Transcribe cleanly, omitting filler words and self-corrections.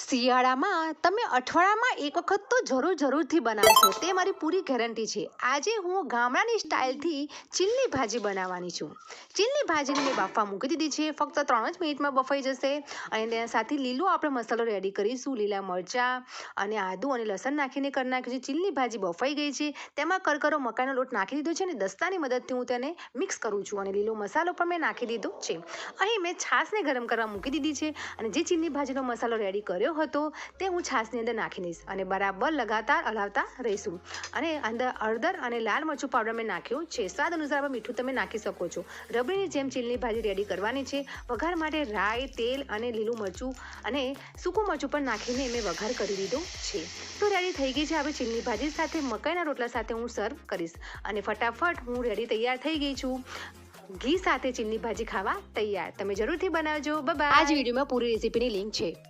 શિયાળામાં તમે અઠવાડિયામાં એક વખત તો જરૂરથી બનાવશો, તે મારી પૂરી ગેરંટી છે. આજે હું ગામડાની સ્ટાઇલથી ચીલની ભાજી બનાવવાની છું. ચીલની ભાજીને મેં બાફવા મૂકી દીધી છે, ફક્ત 3 જ મિનિટમાં બફાઈ જશે. અને તેના સાથે લીલો આપણે મસાલો રેડી કરીશું. લીલા મરચાં અને આદું અને લસણ નાખીને કરી નાખ્યું છે. ચીલની ભાજી બફાઈ ગઈ છે, તેમાં કરકરો મકાઈનો લોટ નાખી દીધો છે અને દસ્તાની મદદથી હું તેને મિક્સ કરું છું. અને લીલો મસાલો પણ મેં નાખી દીધો છે. અહીં મેં છાશને ગરમ કરવા મૂકી દીધી છે અને જે ચીલની ભાજીનો મસાલો રેડી કર્યો હતો તે હું છાશની અંદર નાખી દઈશ અને બરાબર લગાતાર હલાવતા રહીશું. અને અંદર હળદર અને લાલ મરચું પાવડર મેં નાખ્યું છે. સ્વાદ અનુસાર મીઠું તમે નાખી શકો છો. રબડીની જેમ ચીલની ભાજી રેડી કરવાની છે. વઘાર માટે રાઈ, તેલ અને લીલું મરચું અને સૂકું મરચું પણ નાખીને મેં વઘાર કરી દીધો છે. તો રેડી થઈ ગઈ છે. હવે ચીલની ભાજી સાથે મકાઈના રોટલા સાથે હું સર્વ કરીશ અને ફટાફટ હું રેડી તૈયાર થઈ ગઈ છું. ઘી સાથે ચીલની ભાજી ખાવા તૈયાર. તમે જરૂરથી બનાવજો. Bye bye. આ જ વિડીયોમાં પૂરી રેસીપીની લિંક છે.